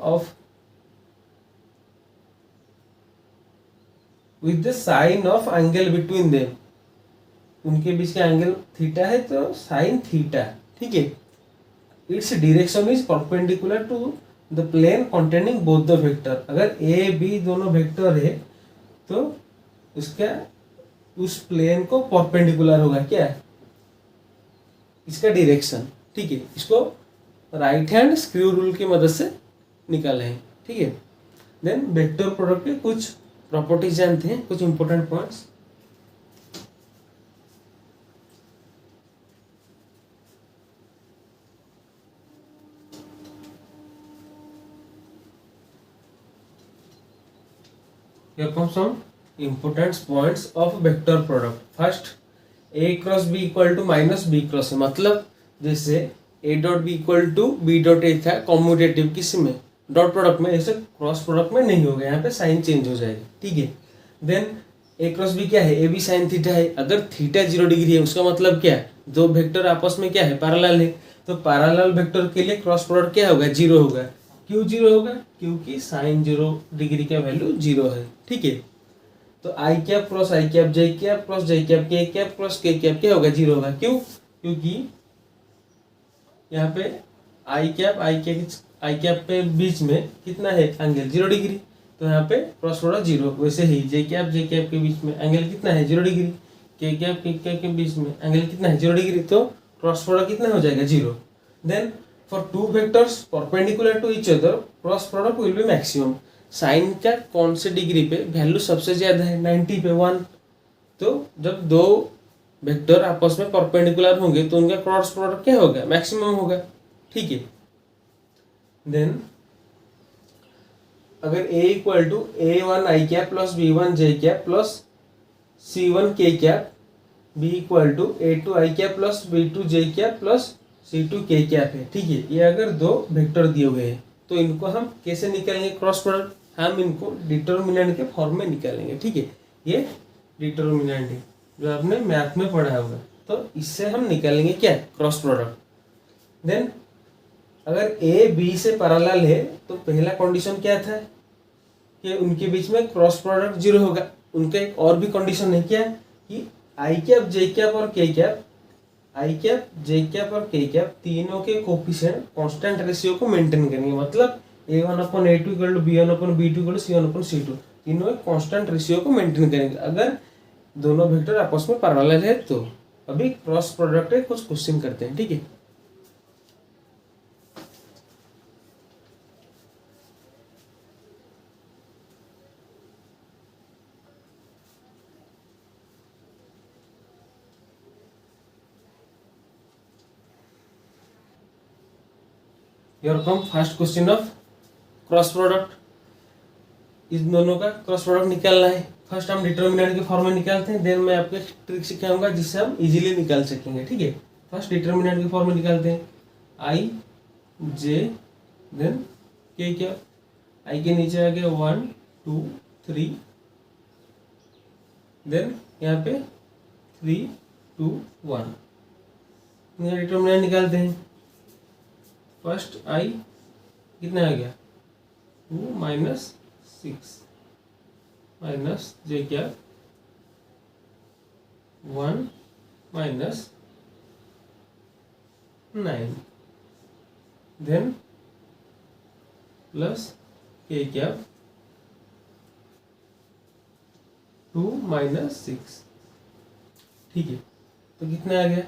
of angle between them. उनके बीच का एंगल थीटा है, तो साइन थीटा, ठीक है। Its direction is perpendicular to the plane containing both the vector. अगर ए बी दोनों वेक्टर है, तो उसका उस प्लेन को परपेंडिकुलर होगा क्या, इसका डायरेक्शन, ठीक है। इसको राइट हैंड स्क्रू रूल की मदद से निकाले हैं, ठीक है। देन वेक्टर प्रोडक्ट के कुछ प्रॉपर्टीज जानते हैं, कुछ important points. Here comes some important points of vector product. First, a cross b equal to minus b cross a, मतलब जैसे a dot b equal to b dot a था commutative किस में, डॉट प्रोडक्ट में, ऐसे cross product में नहीं होगा, यहाँ पे साइन चेंज हो जाएगा, ठीक है। देन a क्रॉस b क्या है, ए बी साइन थीटा है। अगर थीटा 0 डिग्री है, उसका मतलब क्या है, दो वेक्टर आपस में क्या है, पैरेलल है। तो पैरेलल वेक्टर के लिए क्रॉस प्रोडक्ट क्या होगा, 0 होगा। क्यों 0 होगा, क्योंकि साइन 0 डिग्री का वैल्यू 0 है, ठीक है। तो आई कैप क्रॉस आई कैप, जे कैप क्रॉस जे कैप, के कैप क्रॉस के कैप क्या होगा, 0 होगा। क्यों, क्योंकि यहाँ पे आई कैप पे बीच में कितना है एंगल, 0 डिग्री। तो यहाँ पे क्रॉस प्रोडक्ट 0। वैसे ही जे कैप के बीच में एंगल कितना है, 0 डिग्री। के कैप के बीच में एंगल कितना है, 0 डिग्री। तो क्रॉस प्रोडक्ट कितना हो जाएगा, 0। Then for two vectors perpendicular to each other, cross product will be maximum. Sine का कौन से डिग्री पे वैल्यू सबसे ज्यादा है, 90 पे 1। तो जब दो वेक्टर आपस में परपेंडिकुलर होंगे, तो उनका क्रॉस प्रोडक्ट क्या होगा, मैक्सिमम होगा, ठीक है। देन अगर a equal to a1 I cap plus b1 J cap plus c1 K cap, b equal to a2 I cap plus b2 J cap plus c2 K cap है, ठीक है। ये अगर दो वेक्टर दिए हुए हैं, तो इनको हम कैसे निकालेंगे क्रॉस प्रोडक्ट, हम इनको डिटर्मिनेंट के फॉर्म में निकालेंगे, ठीक है। ये डिटर्मिनेंट है जो आपने मैथ में पढ़ा होगा, तो इससे हम निकालेंगे क्या, क्रॉस प्रोडक्ट। देन अगर ए बी से पैरेलल है, तो पहला कंडीशन क्या था कि उनके बीच में क्रॉस प्रोडक्ट 0 होगा। उनका एक और भी कंडीशन है क्या, कि आई कैप जे कैप और के कैप, तीनों के कोफिशिएंट कांस्टेंट रेशियो को मेंटेन करेंगे। मतलब A1/A2 equal to B1/B2 equal to C1/C2, तीनों एक कांस्टेंट रेशियो को मेंटेन करेंगे अगर दोनों वेक्टर आपस में पैरेलल है तो। अभी क्रॉस प्रोडक्ट है, कुछ क्वेश्चन करते हैं, ठीक है। Your come first question of cross product. इस दोनों का क्रॉस प्रोडक्ट निकालना है। फर्स्ट हम डिटर्मिनेंट के फॉर्म में निकालते हैं, देन मैं आपको एक ट्रिक सिखाऊंगा जिससे हम इजीली निकाल सकेंगे, ठीक है। फर्स्ट डिटर्मिनेंट के फॉर्म में निकालते हैं, आई जे देन के, क्या आई के नीचे आ गया 1 2 3, देन यहाँ पे 3 2 1। डिटर्मिनेंट निकालते हैं। फर्स्ट आई कितना आ गया 2 माइनस 6 माइनस जे क्या 1 माइनस 9, देन प्लस के क्या 2 माइनस 6, ठीक है। तो कितना आ गया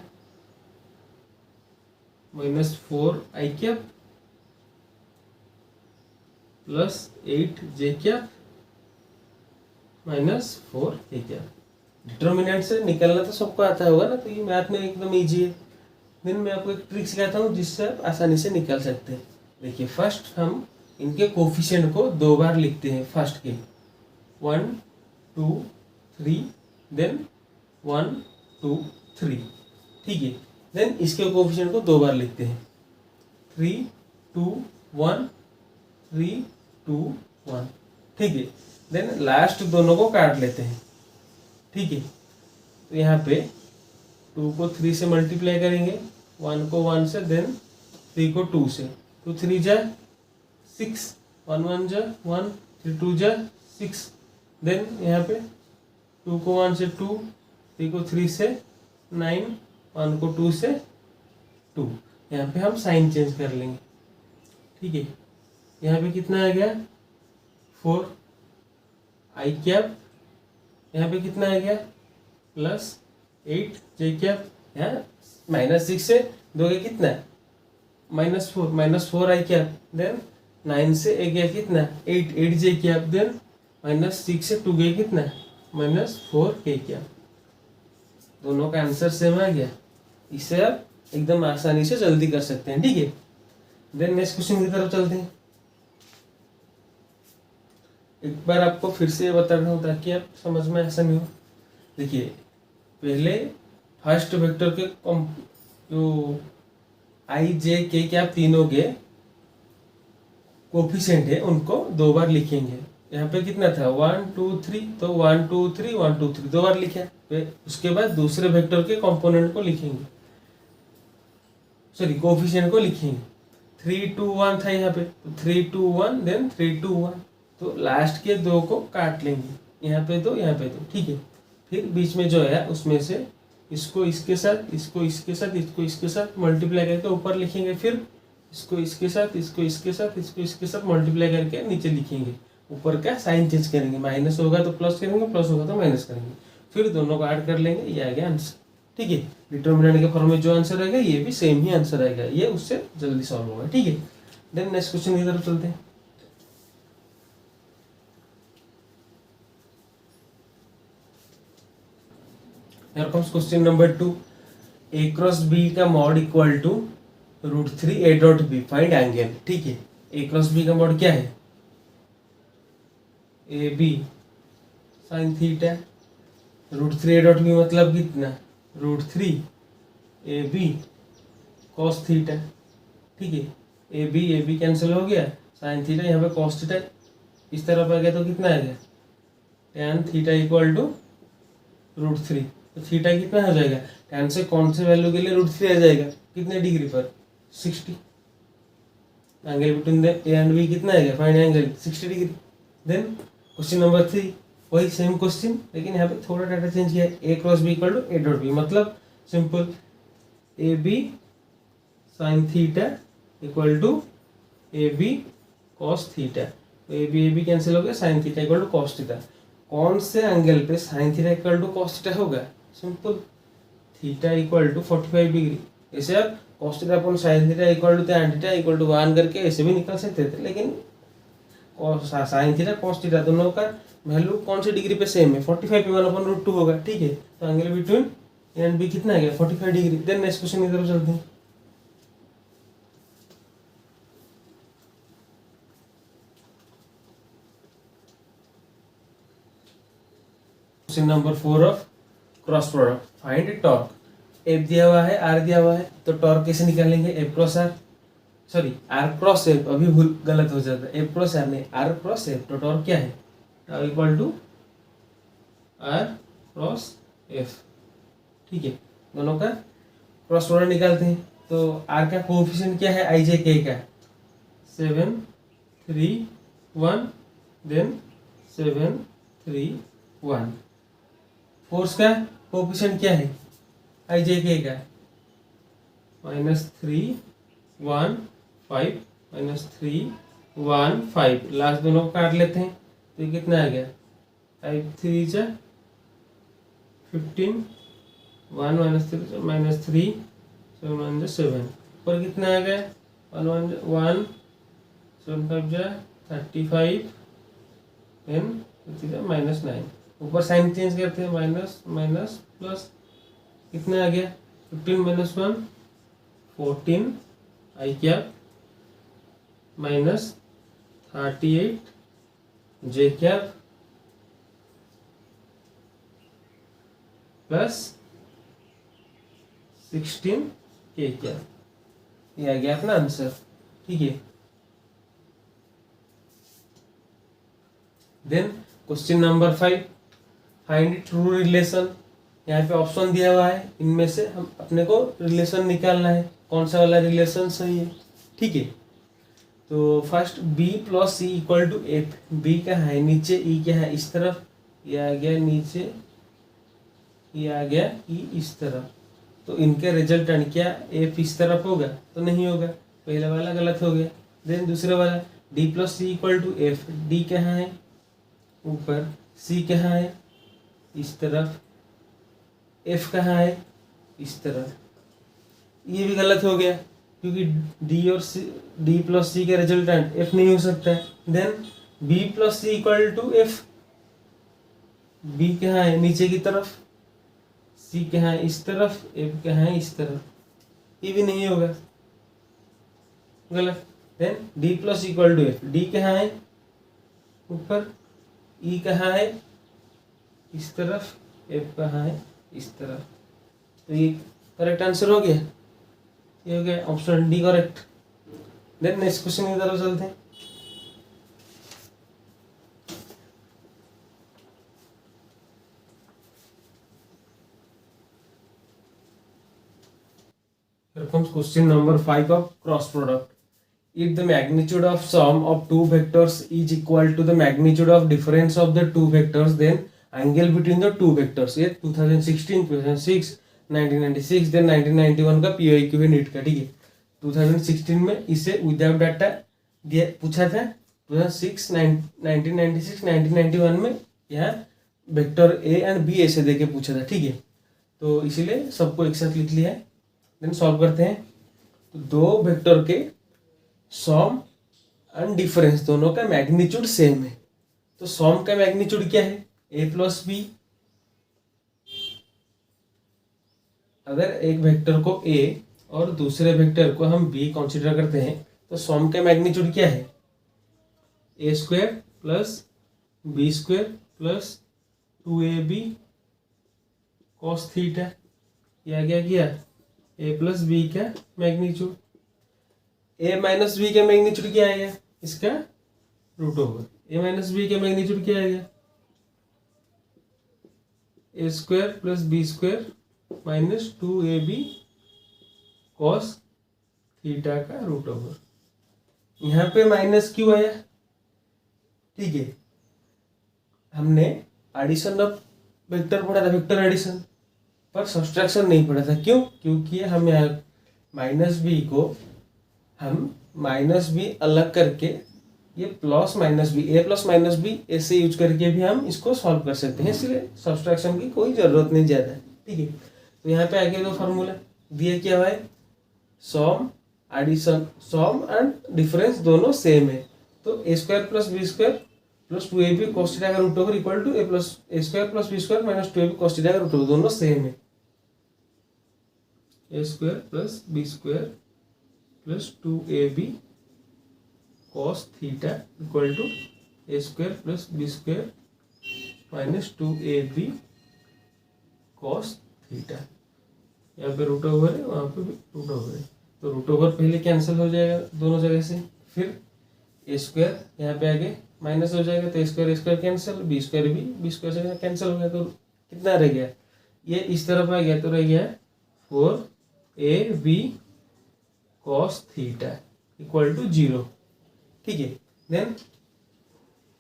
-4 आई कैप प्लस 8 जे कैप -4 के कैप। डिटर्मिनेंट से निकलना तो सबको आता होगा ना, तो ये मैथ में एकदम इजी है। देन मैं आपको एक ट्रिक सिखाता हूँ जिससे आप आसानी से निकाल सकते हैं। देखिए फर्स्ट हम इनके कोफिशिएंट को 2 बार लिखते हैं। फर्स्ट के 1 2 3, देन 1 2 3, ठीक है। देन इसके कोफिशिएंट को 2 बार लिखते हैं, 3 2 1 3 2 1, ठीक है। देन लास्ट दोनों को काट लेते हैं, ठीक है। तो यहाँ पे 2 को 3 से मल्टीप्लाई करेंगे, 1 को 1 से, देन 3 को 2 से, तो 3 जा 6, 1 1 जा 1, 3 2 जा 6, देन यहाँ पे 2 को 1 से 2, 3 को 3 से 9, 1 को 2 से 2। यहाँ पे हम साइन चेंज कर लेंगे, ठीक है। यहाँ पे कितना आ गया 4 आई कैप, यहाँ पे कितना आ गया प्लस 8 जे कैप, यहाँ -6 से दोगे कितना -4 आई कैप, देन 9 से एक गया कितना 8 जे कैप, देन -6 से 2 गया कितना -4 के कैप। दोनों का आंसर सेम आ गया। इसे आप एकदम आसानी से जल्दी कर सकते हैं, ठीक है। देन नेक्स्ट क्वेश्चन की तरफ चलते हैं। एक बार आपको फिर से बता रहा हूँ ताकि आप समझ में आसानी हो। देखिए पहले फर्स्ट वेक्टर के जो आई जे के आप तीनों के कोफिशिएंट है उनको 2 बार लिखेंगे। यहाँ पे कितना था 1 2 3, तो 1 2 3 1 2 3 2 बार लिखा। उसके बाद दूसरे वेक्टर के कंपोनेंट को लिखेंगे, सॉरी कोफिशिएंट को लिखेंगे। 3 2 1 था यहाँ पे, तो 3 2 1, देन 3 2 1, तो लास्ट के 2 को काट लेंगे, यहाँ पे 2 यहाँ पे 2, ठीक है। फिर बीच में जो है उसमें से इसको इसके साथ, इसको इसके साथ, इसको इसके साथ मल्टीप्लाई करके ऊपर लिखेंगे, फिर इसको इसके साथ, इसको इसके साथ, इसको इसके साथ मल्टीप्लाई करके नीचे लिखेंगे। ऊपर का साइन चेंज करेंगे, माइनस होगा तो प्लस करेंगे, प्लस होगा तो माइनस करेंगे, फिर दोनों को ऐड कर लेंगे, ये आ गया आंसर, ठीक है। डिटर्मिनेंट के फॉर्म में जो आंसर आएगा ये भी सेम ही आंसर आएगा, ये उससे जल्दी सॉल्व होगा, ठीक है। देन नेक्स्ट क्वेश्चन की तरफ चलते हैं। Here comes question number 2. A cross B का mod equal to √3 A dot B, find angle, ठीक है। A क्रॉस B का मॉड क्या है AB sine theta, √3 A dot B मतलब कितना √3 AB कॉस थीटा, ठीक है। AB कैंसिल हो गया, साइन थीटा यहाँ पे कॉस थीटा इस तरफ आ गया, तो कितना आ गया tan थीटा इक्वल टू √3। तो थीटा कितना हो जाएगा, tan से कौन से वैल्यू के लिए √3 आ जाएगा, कितने डिग्री पर 60। Angle between the A and B कितना आएगा, find angle 60 degree. Then question number 3, वही सेम क्वेश्चन लेकिन यहाँ पे थोड़ा डाटा चेंज किया है। A cross B equal to A dot B मतलब simple AB sine theta equal to AB cos theta, तो ए बी कैंसिल हो गया, sine theta equal to cos theta. कौन से एंगल पे sine theta equal to cos theta होगा? Simple, theta equal to 45 degree. ऐसे आप cos theta upon sine theta equal to tan theta equal to 1 करके ऐसे भी निकाल सकते थे, लेकिन साइन थीटा कॉस थीटा दोनों का वैल्यू कौन सी डिग्री पे सेम है? 45 पे 1/√2 होगा, ठीक है। तो angle between A and B कितना आ गया? 45 डिग्री। देन नेक्स्ट क्वेश्चन की तरफ चलते हैं। Question number 4 of cross product, find torque. F दिया हुआ है, आर दिया हुआ है, तो टॉर्क कैसे निकालेंगे? F cross R, sorry R cross F, अभी भूल गलत हो जाता है, एफ क्रॉस आर नहीं, आर क्रॉस एफ। तो टॉर्क क्या है? Tau equal to R cross F, ठीक है। दोनों का क्रॉस प्रोडक्ट निकालते हैं। तो आर का कोएफिशिएंट क्या है? आई जे के का 7 3 1, देन 7 3 1। फोर्स का कोएफिशिएंट क्या है? आई जे के का -3 1 5 -3 1 5। लास्ट दोनों को काट लेते हैं, तो ये कितना आ गया? 5 3 जा 15, 1 -3 -3, 7 1 जा 7। ऊपर कितना आ गया? 1 1 1, 7 5 जा 35, देन -9। ऊपर साइन चेंज करते हैं, माइनस माइनस प्लस, कितना आ गया? 15 - 1 14 आई कैप -38 जे कैप प्लस 16 के कैप। ये आ गया अपना आंसर, ठीक है। Then question number 5, find true relation. यहाँ पे ऑप्शन दिया हुआ है, इनमें से हम अपने को रिलेशन निकालना है, कौन सा वाला रिलेशन सही है, ठीक है। तो first B plus C equal to F. B कहाँ है? नीचे। ई क्या है? इस तरफ। ये आ गया नीचे, ये आ गया ई इस तरफ। तो इनके रिजल्टेंट क्या एफ इस तरफ होगा? तो नहीं होगा, पहला वाला गलत हो गया। देन दूसरा वाला D plus C equal to F. D कहाँ है? ऊपर। सी कहाँ है? इस तरफ। एफ कहाँ है? इस तरफ। ये भी गलत हो गया, क्योंकि डी और सी, डी प्लस सी का रिजल्टेंट एफ नहीं हो सकता है। Then B plus C equal to F. B कहाँ है? नीचे की तरफ। सी कहाँ है? इस तरफ। एफ कहाँ है? इस तरफ। ये भी नहीं होगा, गलत। Then D plus equal to F. D कहाँ है? ऊपर। ई कहाँ है? इस तरफ। एफ कहाँ है? इस तरफ। तो ये करेक्ट आंसर हो गया, ये हो गया option D correct. Then next question की तरफ चलते हैं। Here comes question number 5 of cross product. If the magnitude of sum of two vectors is equal to the magnitude of difference of the two vectors, then angle between the two vectors। ये 2016, 2006, 1996, then 1991 का PYQ है NEET का, ठीक है। 2016 में इसे without data दिया पूछा था। 2006, 1996, 1991 में यहाँ वेक्टर ए एंड बी ऐसे देके पूछा था, ठीक है। तो इसीलिए सबको एक साथ लिख लिया है। देन सॉल्व करते हैं। तो दो वेक्टर के सम एंड डिफरेंस दोनों का मैग्नीट्यूड सेम है। तो सम का मैग्नीट्यूड क्या है? ए प्लस बी। अगर एक वेक्टर को ए और दूसरे वेक्टर को हम बी कंसीडर करते हैं, तो सम का मैग्नीट्यूड क्या है? A square plus B square plus 2ab cos theta. ये आ गया ए प्लस बी का मैग्नीट्यूड। ए माइनस बी का मैग्नीट्यूड क्या आएगा? इसका root over. A minus B का मैग्नीट्यूड क्या आएगा? A square plus B square minus 2ab cos theta का रूट ओवर। यहाँ पे माइनस क्यों आया? ठीक है, हमने एडिशन ऑफ वेक्टर पढ़ा था, वेक्टर एडिशन, पर सब्सट्रैक्शन नहीं पढ़ा था। क्यों? क्योंकि हम यहाँ माइनस बी को हम माइनस बी अलग करके ये प्लस माइनस बी, ए प्लस माइनस बी ऐसे यूज करके भी हम इसको सॉल्व कर सकते हैं, इसलिए सब्सट्रैक्शन की कोई ज़रूरत नहीं ज़्यादा है। ठीक है, तो यहाँ पे आगे दो फार्मूला दिया क्या हुआ है, sum addition, sum and difference दोनों सेम है, तो A square plus B square plus 2ab cos theta का root over equal to A square plus B square minus 2ab cos theta का रूट ओवर, दोनों सेम है। A square plus B square plus 2ab cos theta equal to A square plus B square minus 2ab cos theta. यहाँ पे root over है, वहाँ पे भी root over है, तो रूट ओवर पहले कैंसिल हो जाएगा दोनों जगह से, फिर ए स्क्वायर यहाँ पे आगे माइनस हो जाएगा, तो A square cancel, B square से कैंसिल हो गया, तो कितना रह गया, ये इस तरफ आ गया, तो रह गया 4ab cos theta equal to 0। ठीक है, देन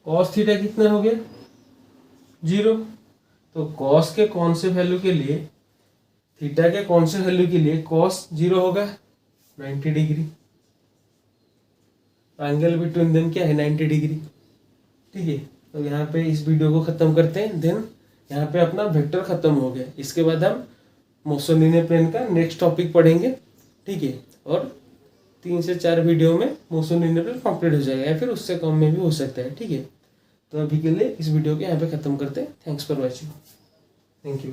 cos थीटा कितना हो गया 0, तो cos के कौन से वैल्यू के लिए, थीटा के कौन से वैल्यू के लिए cos 0 होगा 90 डिग्री, एंगल बिटवीन देम क्या है 90 डिग्री। ठीक है, तो यहाँ पे इस वीडियो को खत्म करते हैं, देन यहाँ पे अपना वेक्टर खत्म हो गया, इसके बाद हम मोशन लीनियर प्लेन का नेक्स्ट टॉपिक पढ़ेंगे। ठीक है, और 3 से 4 वीडियो में मोशन लीनियर प्लेन कंप्लीट हो जाएगा, या फिर उससे कम में भी हो सकता है। ठीक है, तो अभी के लिए इस वीडियो को यहाँ पे खत्म करते हैं। Thanks for watching, thank you.